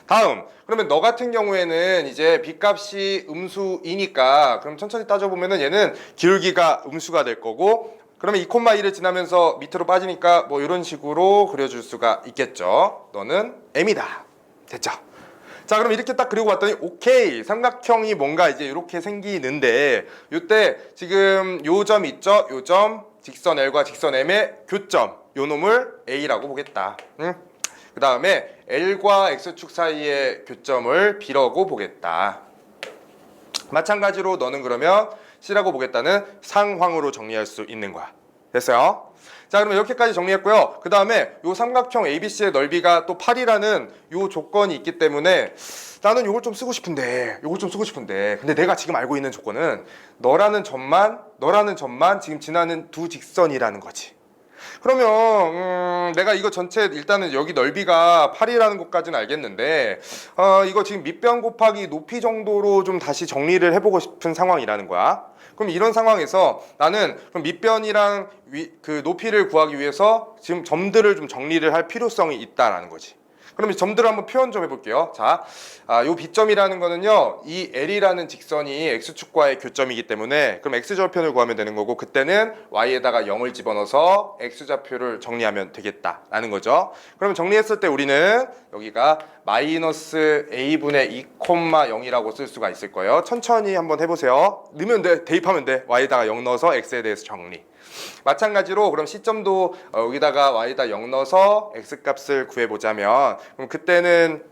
다음 그러면 너 같은 경우에는 이제 B 값이 음수이니까 그럼 천천히 따져보면은 얘는 기울기가 음수가 될 거고 그러면 2,2를 지나면서 밑으로 빠지니까 뭐 이런 식으로 그려줄 수가 있겠죠. 너는 M이다. 됐죠? 자, 그럼 이렇게 딱 그리고 봤더니 오케이, 삼각형이 뭔가 이제 이렇게 생기는데, 요때 지금 요 점 있죠? 요 점, 직선 L과 직선 M의 교점, 요 놈을 A라고 보겠다. 응? 그 다음에 L과 X축 사이의 교점을 B라고 보겠다. 마찬가지로 너는 그러면 C라고 보겠다는 상황으로 정리할 수 있는 거야. 됐어요? 자, 그러면 이렇게까지 정리했고요. 그 다음에 요 삼각형 ABC의 넓이가 또 8이라는 요 조건이 있기 때문에 나는 요걸 좀 쓰고 싶은데, 근데 내가 지금 알고 있는 조건은 너라는 점만 지금 지나는 두 직선이라는 거지. 그러면 내가 이거 전체 일단은 여기 넓이가 8이라는 것까지는 알겠는데 이거 지금 밑변 곱하기 높이 정도로 좀 다시 정리를 해보고 싶은 상황이라는 거야. 그럼 이런 상황에서 나는 그럼 밑변이랑 그 높이를 구하기 위해서 지금 점들을 좀 정리를 할 필요성이 있다라는 거지. 그럼 이 점들을 한번 표현 좀 해볼게요. 자, 요 B점이라는 거는요, 이 L이라는 직선이 X축과의 교점이기 때문에 그럼 X절편을 구하면 되는 거고, 그때는 Y에다가 0을 집어넣어서 X좌표를 정리하면 되겠다라는 거죠. 그러면 정리했을 때 우리는 여기가 마이너스 A분의 2,0이라고 쓸 수가 있을 거예요. 천천히 한번 해보세요. 넣으면 돼, 대입하면 돼. Y에다가 0 넣어서 X에 대해서 정리. 마찬가지로 그럼 C점도 여기다가 Y에다 0 넣어서 X값을 구해보자면 그럼 그때는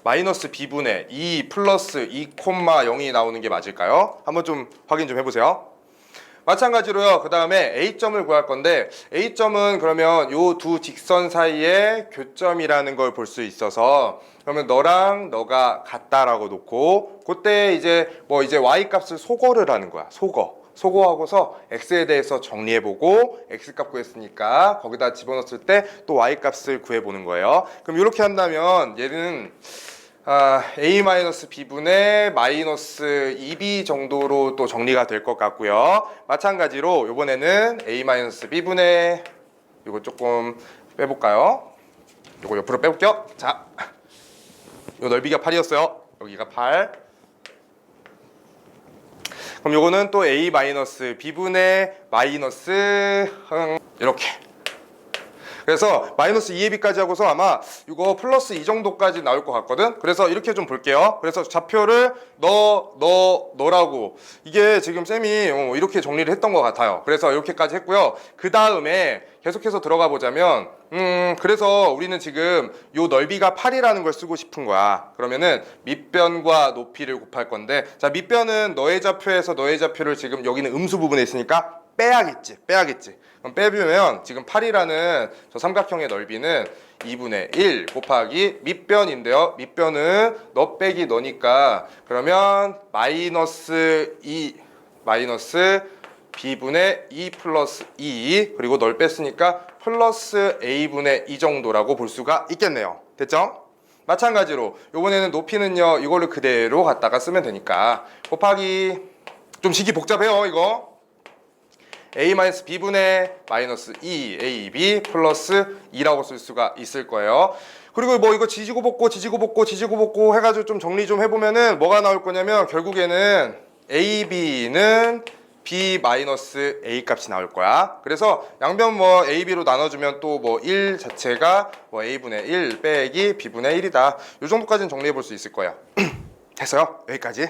마이너스 B분의 2 플러스 2,0이 나오는 게 맞을까요? 한번 좀 확인 좀 해보세요. 마찬가지로요. 그 다음에 A점을 구할 건데 A점은 그러면 요 두 직선 사이의 교점이라는 걸 볼 수 있어서 그러면 너랑 너가 같다라고 놓고 그때 이제 뭐 이제 Y 값을 소거를 하는 거야. 소거하고서 X에 대해서 정리해보고 X값 구했으니까 거기다 집어넣었을 때 또 Y값을 구해보는 거예요. 그럼 이렇게 한다면 얘는 A-B분의 마이너스 2B 정도로 또 정리가 될 것 같고요. 마찬가지로 이번에는 A-B분의 이거 조금 빼볼까요? 이거 옆으로 빼볼게요. 자, 이 넓이가 8이었어요. 여기가 8. 그럼 요거는 또 A-B분의 마이너스 이렇게. 그래서 마이너스 2AB까지 하고서 아마 이거 플러스 2 정도까지 나올 것 같거든. 그래서 이렇게 좀 볼게요. 그래서 좌표를 너라고 이게 지금 쌤이 이렇게 정리를 했던 것 같아요. 그래서 이렇게까지 했고요. 그 다음에 계속해서 들어가 보자면 그래서 우리는 지금 요 넓이가 8이라는 걸 쓰고 싶은 거야. 그러면은 밑변과 높이를 곱할 건데, 자, 밑변은 너의 좌표에서 너의 좌표를 지금 여기는 음수 부분에 있으니까 빼야겠지. 그럼 빼보면 지금 8이라는 저 삼각형의 넓이는 2분의 1 곱하기 밑변인데요. 밑변은 너 빼기 너니까 그러면 마이너스 B분의 2 플러스 2 그리고 널 뺐으니까 플러스 A분의 2 정도라고 볼 수가 있겠네요. 됐죠? 마찬가지로 요번에는 높이는요 이걸로 그대로 갖다가 쓰면 되니까 곱하기 좀 식이 복잡해요 이거 A-B분의 마이너스 2AB 플러스 2라고 쓸 수가 있을 거예요. 그리고 뭐 이거 지지고 볶고 해가지고 좀 정리 좀 해보면은 뭐가 나올 거냐면 결국에는 AB는 B 마이너스 A 값이 나올 거야. 그래서 양변 뭐 AB로 나눠주면 또 뭐 1 자체가 뭐 A분의 1 빼기 B분의 1이다. 이 정도까지는 정리해 볼 수 있을 거예요. 됐어요? 여기까지.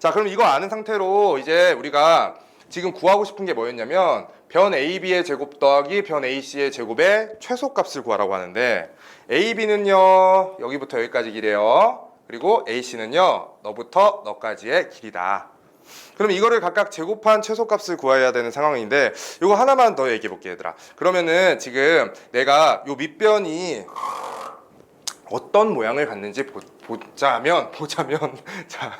자, 그럼 이거 아는 상태로 이제 우리가 지금 구하고 싶은 게 뭐였냐면 변 AB의 제곱 더하기 변 AC의 제곱의 최소값을 구하라고 하는데 AB는요 여기부터 여기까지 길이에요. 그리고 AC는요 너부터 너까지의 길이다. 그럼 이거를 각각 제곱한 최소값을 구해야 되는 상황인데 이거 하나만 더 얘기해 볼게요 얘들아. 그러면은 지금 내가 요 밑변이 어떤 모양을 갖는지 보자면 자,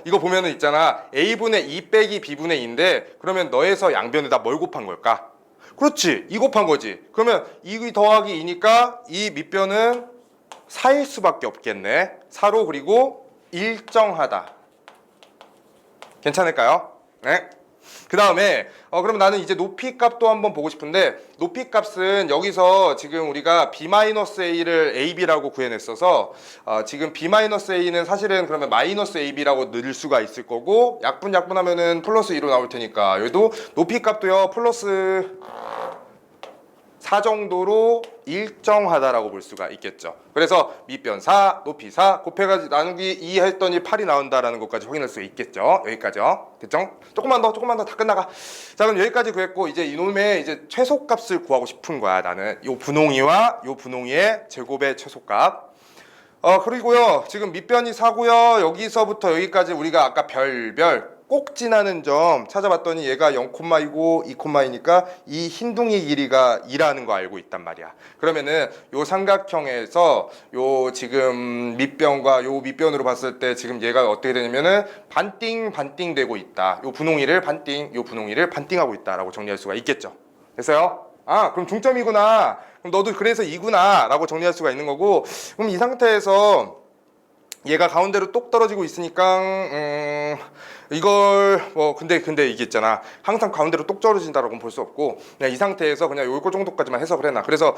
이거 보면은 있잖아 A분의 2 빼기 B분의 2인데 그러면 너에서 양변에다 뭘 곱한 걸까? 그렇지, 2 곱한 거지. 그러면 2 더하기 2니까 이 밑변은 4일 수밖에 없겠네. 4로 그리고 일정하다. 괜찮을까요? 네. 그 다음에 그럼 나는 이제 높이 값도 한번 보고 싶은데 높이 값은 여기서 지금 우리가 B-A를 AB라고 구해냈어서 지금 B-A는 사실은 그러면 마이너스 AB라고 넣을 수가 있을 거고 약분하면은 플러스 2로 나올 테니까 여기도 높이 값도요 플러스 4 정도로 일정하다라고 볼 수가 있겠죠. 그래서 밑변 4, 높이 4 곱해가지고 나누기 2 했더니 8이 나온다라는 것까지 확인할 수 있겠죠. 여기까지요. 됐죠? 조금만 더 다 끝나가. 자, 그럼 여기까지 구했고 이제 이놈의 이제 최소값을 구하고 싶은 거야. 나는 요 분홍이와 요 분홍이의 제곱의 최소값. 그리고요 지금 밑변이 4고요. 여기서부터 여기까지 우리가 아까 별별 꼭 지나는 점 찾아봤더니 얘가 0,2고 2,2니까 이 흰둥이 길이가 2라는 거 알고 있단 말이야. 그러면은 요 삼각형에서 요 지금 밑변과 요 밑변으로 봤을 때 지금 얘가 어떻게 되냐면은 반띵 되고 있다. 요 분홍이를 반띵, 요 분홍이를 반띵하고 있다라고 정리할 수가 있겠죠. 됐어요? 그럼 중점이구나. 그럼 너도 그래서 2구나 라고 정리할 수가 있는 거고, 그럼 이 상태에서 얘가 가운데로 똑 떨어지고 있으니까 이걸 근데 이게 있잖아. 항상 가운데로 똑 떨어진다라고는 볼 수 없고 그냥 이 상태에서 그냥 요거 정도까지만 해석을 해놔. 그래서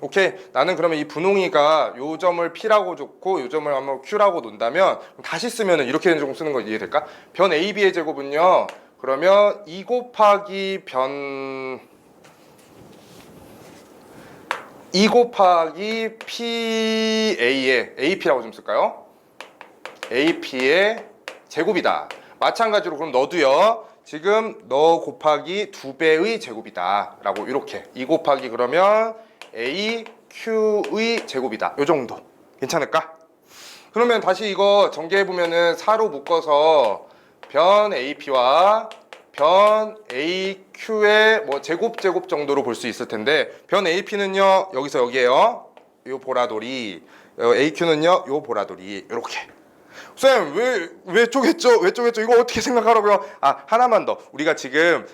오케이. 나는 그러면 이 분홍이가 요 점을 P라고 줬고 요 점을 한번 Q라고 놓는다면 다시 쓰면은 이렇게 좀 쓰는 거 이해될까? 변 AB의 제곱은요. 그러면 2 곱하기 변 2 곱하기 PA의 AP라고 좀 쓸까요? AP의 제곱이다. 마찬가지로 그럼 너도요. 지금 너 곱하기 2배의 제곱이다 라고 이렇게 2 곱하기 그러면 AQ의 제곱이다. 요 정도 괜찮을까? 그러면 다시 이거 전개해보면은 4로 묶어서 변 AP와 변 AQ의 제곱 정도로 볼 수 있을 텐데 변 AP는요 여기서 여기에요. 요 보라돌이 AQ는요 요 보라돌이 이렇게. 쌤 왜 쪼갰죠? 이거 어떻게 생각하라고요? 하나만 더. 우리가 지금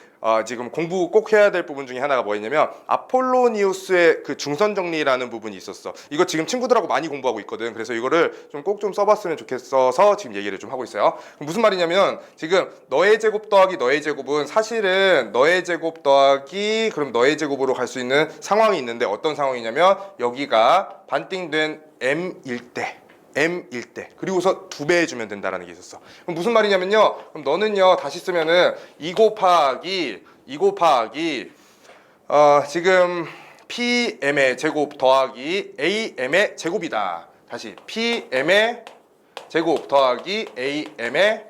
공부 꼭 해야 될 부분 중에 하나가 뭐였냐면 아폴로니우스의 그 중선 정리라는 부분이 있었어. 이거 지금 친구들하고 많이 공부하고 있거든. 그래서 이거를 좀 꼭 좀 써봤으면 좋겠어서 지금 얘기를 좀 하고 있어요. 무슨 말이냐면 지금 너의 제곱 더하기 너의 제곱은 사실은 너의 제곱 더하기 그럼 너의 제곱으로 갈 수 있는 상황이 있는데 어떤 상황이냐면 여기가 반띵된 M일 때 그리고서 2배 해주면 된다라는 게 있었어. 그럼 무슨 말이냐면요. 그럼 너는요 다시 쓰면은 2 곱하기 지금 PM의 제곱 더하기 AM의 제곱이다. 다시 PM의 제곱 더하기 AM의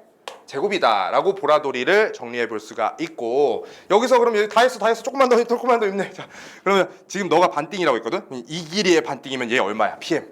제곱이다 라고 보라돌이를 정리해 볼 수가 있고, 여기서 그럼 여기 다 했어 조금만 더 힘내. 자, 그러면 지금 너가 반띵이라고 했거든. 이 길이의 반띵이면 얘 얼마야? PM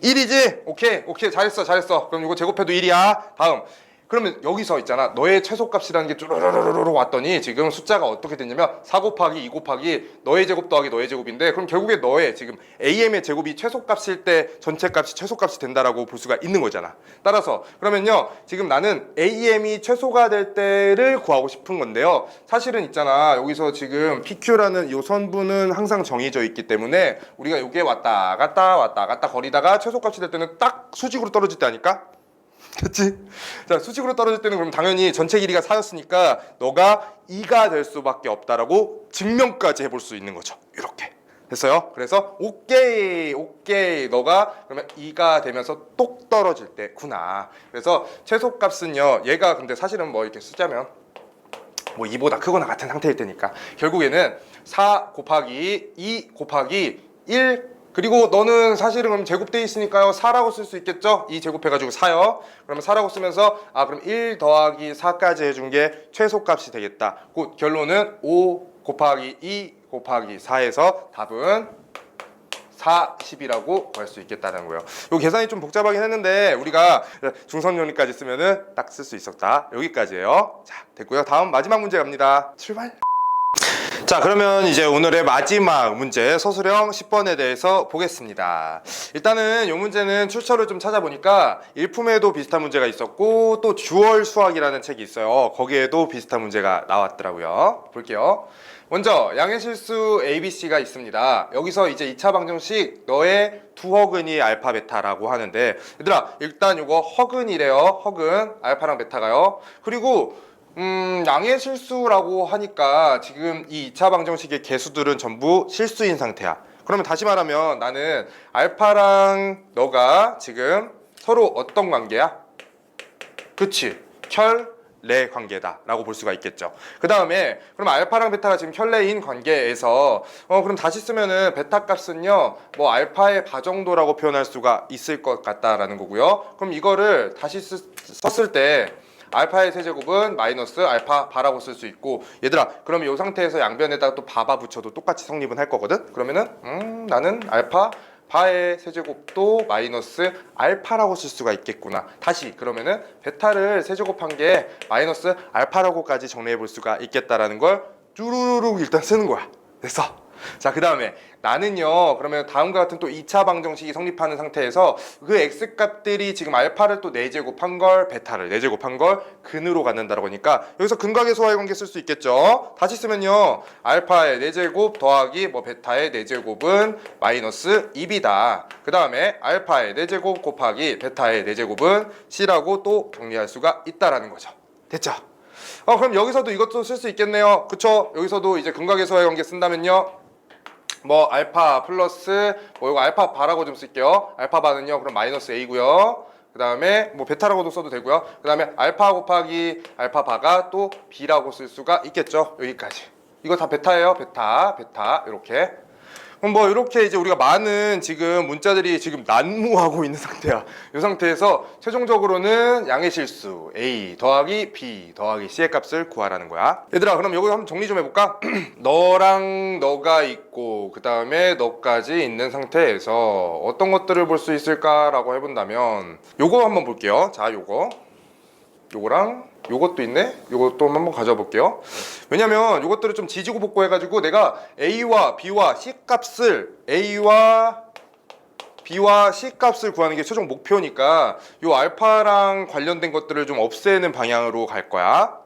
1이지? 오케이 잘했어. 그럼 이거 제곱해도 1이야. 다음. 그러면 여기서 있잖아. 너의 최소값이라는 게 쭈루루루루 왔더니 지금 숫자가 어떻게 됐냐면 4 곱하기 2 곱하기 너의 제곱 더하기 너의 제곱인데, 그럼 결국에 너의 지금 AM의 제곱이 최소값일 때 전체 값이 최소값이 된다라고 볼 수가 있는 거잖아. 따라서 그러면요. 지금 나는 AM이 최소가 될 때를 구하고 싶은 건데요. 사실은 있잖아. 여기서 지금 PQ라는 이 선분은 항상 정해져 있기 때문에 우리가 이게 왔다 갔다 거리다가 최소값이 될 때는 딱 수직으로 떨어질 때 아닐까? 그치? 자, 수직으로 떨어질 때는 그럼 당연히 전체 길이가 4였으니까 너가 2가 될 수밖에 없다라고 증명까지 해볼 수 있는 거죠. 이렇게 됐어요? 그래서 오케이 너가 그러면 2가 되면서 똑 떨어질 때구나. 그래서 최소값은요 얘가 근데 사실은 이렇게 쓰자면 2보다 크거나 같은 상태일 때니까 결국에는 4 곱하기 2 곱하기 1 그리고 너는 사실은 그럼 제곱돼 있으니까요 4라고 쓸 수 있겠죠? 2 제곱해가지고 4요. 그러면 4라고 쓰면서 그럼 1 더하기 4까지 해준 게 최소값이 되겠다. 그 결론은 5 곱하기 2 곱하기 4에서 답은 40이라고 구할 수 있겠다는 거예요. 이 계산이 좀 복잡하긴 했는데 우리가 중선요리까지 쓰면은 딱 쓸 수 있었다. 여기까지예요. 자, 됐고요. 다음 마지막 문제 갑니다. 출발. 자, 그러면 이제 오늘의 마지막 문제 서술형 10번에 대해서 보겠습니다. 일단은 이 문제는 출처를 좀 찾아보니까 일품에도 비슷한 문제가 있었고 또 주얼 수학이라는 책이 있어요. 거기에도 비슷한 문제가 나왔더라고요. 볼게요. 먼저 양의 실수 ABC가 있습니다. 여기서 이제 2차 방정식 너의 두 허근이 알파 베타라고 하는데, 얘들아 일단 이거 허근이래요. 허근 알파랑 베타가요. 그리고 양의 실수라고 하니까 지금 이 2차 방정식의 개수들은 전부 실수인 상태야. 그러면 다시 말하면 나는 알파랑 너가 지금 서로 어떤 관계야? 그치, 혈 혈례 관계다라고 볼 수가 있겠죠. 그 다음에 그럼 알파랑 베타가 지금 혈례인 관계에서 그럼 다시 쓰면은 베타 값은요 뭐 알파의 바 정도라고 표현할 수가 있을 것 같다라는 거고요. 그럼 이거를 다시 썼을 때 알파의 세제곱은 마이너스 알파 바라고 쓸 수 있고, 얘들아 그러면 이 상태에서 양변에다가 또 바바 붙여도 똑같이 성립은 할 거거든. 그러면은 나는 알파 바의 세제곱도 마이너스 알파라고 쓸 수가 있겠구나. 다시 그러면은 베타를 세제곱한 게 마이너스 알파라고까지 정리해 볼 수가 있겠다라는 걸 쭈루룩 일단 쓰는 거야. 됐어. 자, 그 다음에 나는요 그러면 다음과 같은 또 2차 방정식이 성립하는 상태에서 그 x 값들이 지금 알파를 또 4제곱한 걸 베타를 4제곱한 걸 근으로 갖는다라고 하니까 여기서 근각의소와의 관계 쓸 수 있겠죠. 다시 쓰면요 알파의 4제곱 더하기 뭐 베타의 4제곱은 마이너스 2이다. 그 다음에 알파의 4제곱 곱하기 베타의 4제곱은 c라고 또 정리할 수가 있다라는 거죠. 됐죠? 그럼 여기서도 이것도 쓸 수 있겠네요. 그쵸? 여기서도 이제 근각의소와의 관계 쓴다면요 뭐 알파 플러스 뭐 이거 알파 바라고 좀 쓸게요. 알파 바는요 그럼 마이너스 a고요. 그 다음에 뭐 베타라고도 써도 되고요. 그 다음에 알파 곱하기 알파 바가 또 b라고 쓸 수가 있겠죠. 여기까지. 이거 다 베타예요. 베타 이렇게. 그럼 뭐 이렇게 이제 우리가 많은 지금 문자들이 지금 난무하고 있는 상태야. 이 상태에서 최종적으로는 양의 실수 a 더하기 b 더하기 c의 값을 구하라는 거야. 얘들아 그럼 이거 한번 정리 좀 해볼까? 너랑 너가 있고 그 다음에 너까지 있는 상태에서 어떤 것들을 볼 수 있을까라고 해본다면 요거 한번 볼게요. 자, 요거랑 요것도 있네. 요것도 한번 가져볼게요. 왜냐면 요것들을 좀 지지고 볶고 해가지고 내가 A와 B와 C 값을 구하는 게 최종 목표니까 요 알파랑 관련된 것들을 좀 없애는 방향으로 갈 거야.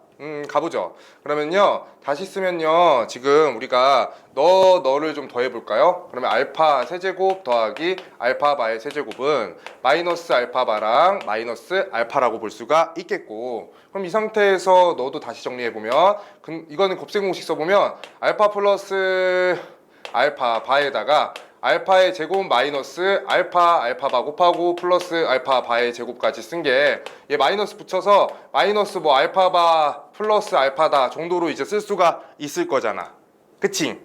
가보죠. 그러면요 다시 쓰면요 지금 우리가 너를 좀 더해볼까요? 그러면 알파 세제곱 더하기 알파 바의 세제곱은 마이너스 알파 바랑 마이너스 알파라고 볼 수가 있겠고, 그럼 이 상태에서 너도 다시 정리해보면 이거는 곱셈 공식 써보면 알파 플러스 알파 바에다가 알파의 제곱 마이너스 알파 바 곱하고 플러스 알파 바의 제곱까지 쓴 게 얘 마이너스 붙여서 마이너스 뭐 알파 바 플러스 알파다 정도로 이제 쓸 수가 있을 거잖아. 그치?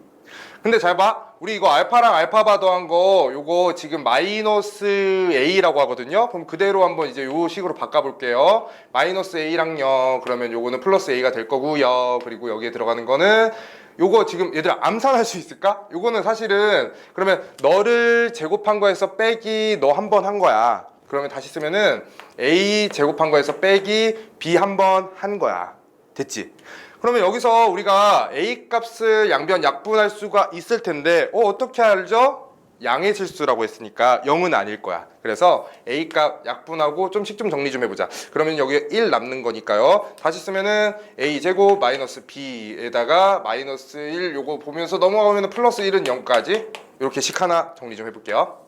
근데 잘 봐. 우리 이거 알파랑 알파 바 더한 거 요거 지금 마이너스 a라고 하거든요. 그럼 그대로 한번 이제 요 식으로 바꿔볼게요. 마이너스 a랑요 그러면 요거는 플러스 a가 될 거고요. 그리고 여기에 들어가는 거는 요거 지금 얘들아 암산할 수 있을까? 요거는 사실은 그러면 너를 제곱한 거에서 빼기 너 한 번 한 거야. 그러면 다시 쓰면은 a 제곱한 거에서 빼기 b 한 번 한 거야. 됐지? 그러면 여기서 우리가 a 값을 양변 약분할 수가 있을 텐데 어떻게 알죠? 양의 실수라고 했으니까 0은 아닐 거야. 그래서 a 값 약분하고 좀 정리 좀 해보자. 그러면 여기에 1 남는 거니까요. 다시 쓰면은 a 제곱 마이너스 b에다가 마이너스 1 요거 보면서 넘어가면 플러스 1은 0까지 이렇게 식 하나 정리 좀 해볼게요.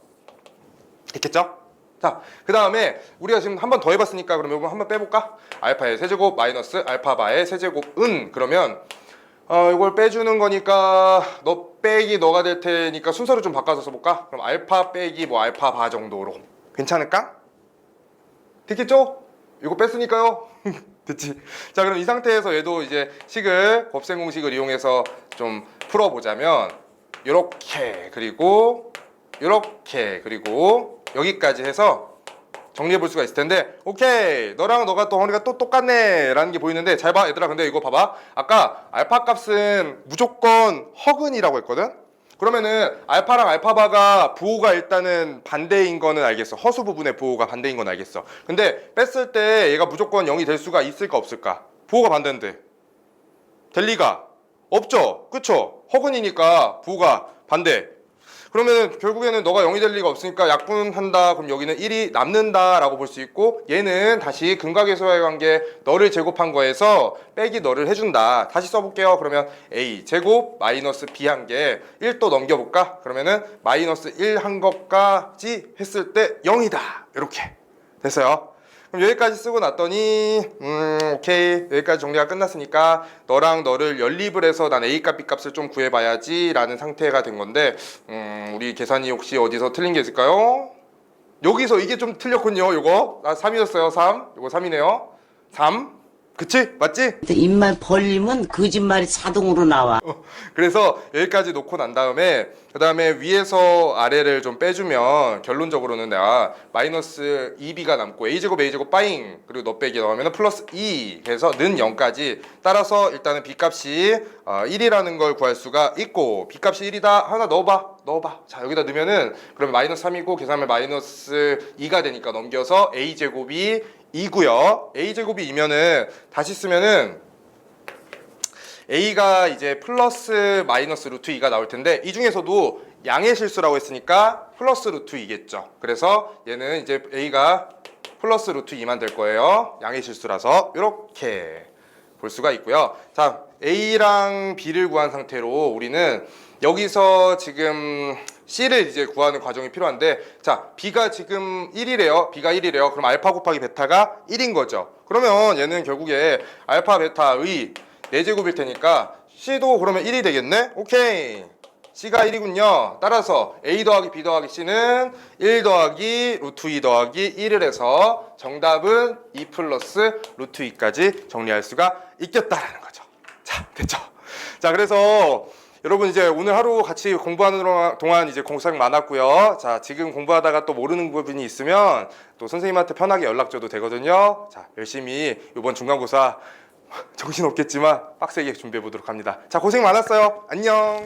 됐겠죠? 자, 그 다음에 우리가 지금 한 번 더 해봤으니까 그러면 이거 한번 빼볼까? 알파의 세제곱 마이너스 알파바의 세제곱은 그러면 이걸 빼주는 거니까 너 빼기 너가 될 테니까 순서를 좀 바꿔서 써볼까? 그럼 알파 빼기 뭐 알파 바 정도로 괜찮을까? 됐겠죠? 이거 뺐으니까요. 됐지? 자, 그럼 이 상태에서 얘도 이제 식을 곱셈 공식을 이용해서 좀 풀어보자면 요렇게 그리고 여기까지 해서 정리해 볼 수가 있을 텐데, 오케이 너랑 너가 또 허리가 또 똑같네 라는 게 보이는데 잘 봐 얘들아. 근데 이거 봐봐. 아까 알파 값은 무조건 허근이라고 했거든. 그러면은 알파랑 알파바가 부호가 일단은 반대인 거는 알겠어. 허수 부분의 부호가 반대인 건 알겠어. 근데 뺐을 때 얘가 무조건 0이 될 수가 있을까 없을까? 부호가 반대인데 될 리가 없죠. 그쵸? 허근이니까 부호가 반대. 그러면 결국에는 너가 0이 될 리가 없으니까 약분한다. 그럼 여기는 1이 남는다 라고 볼 수 있고, 얘는 다시 근각의소와의 관계 너를 제곱한 거에서 빼기 너를 해준다. 다시 써볼게요. 그러면 a 제곱 마이너스 b 한 게 1 또 넘겨볼까? 그러면은 마이너스 1 한 것까지 했을 때 0이다. 이렇게 됐어요. 그럼 여기까지 쓰고 났더니 오케이 여기까지 정리가 끝났으니까 너랑 너를 연립을 해서 난 a 값 b 값을 좀 구해봐야지 라는 상태가 된 건데, 우리 계산이 혹시 어디서 틀린 게 있을까요? 여기서 이게 좀 틀렸군요. 요거 3이었어요. 3 요거 3이네요. 3 그치? 맞지? 근데 입만 벌리면 거짓말이 자동으로 나와. 그래서 여기까지 놓고 난 다음에 그 다음에 위에서 아래를 좀 빼주면 결론적으로는 내가 마이너스 2b가 남고 a제곱 a제곱 빠잉 그리고 너 빼기 넣으면 플러스 2 해서 는 0까지 따라서 일단은 b값이 1이라는 걸 구할 수가 있고 b값이 1이다 하나 넣어봐 자 여기다 넣으면은 그러면 마이너스 3이고 계산하면 마이너스 2가 되니까 넘겨서 a제곱이 2고요 a제곱이 2면은 다시 쓰면은 a가 이제 플러스 마이너스 루트 2가 나올 텐데 이 중에서도 양의 실수라고 했으니까 플러스 루트 2겠죠. 그래서 얘는 이제 a가 플러스 루트 2만 될 거예요. 양의 실수라서 이렇게 볼 수가 있고요. 자, a랑 b를 구한 상태로 우리는 여기서 지금 c를 이제 구하는 과정이 필요한데 자, b가 지금 1이래요. b가 1이래요. 그럼 알파 곱하기 베타가 1인 거죠. 그러면 얘는 결국에 알파 베타의 4제곱일 테니까 C도 그러면 1이 되겠네? 오케이. C가 1이군요. 따라서 A 더하기 B 더하기 C는 1 더하기 루트 2 더하기 1을 해서 정답은 2 플러스 루트 2까지 정리할 수가 있겠다라는 거죠. 자, 됐죠? 자, 그래서 여러분 이제 오늘 하루 같이 공부하는 동안 이제 고생 많았고요. 자, 지금 공부하다가 또 모르는 부분이 있으면 또 선생님한테 편하게 연락 줘도 되거든요. 자, 열심히 이번 중간고사 정신 없겠지만 빡세게 준비해 보도록 합니다. 자, 고생 많았어요. 안녕.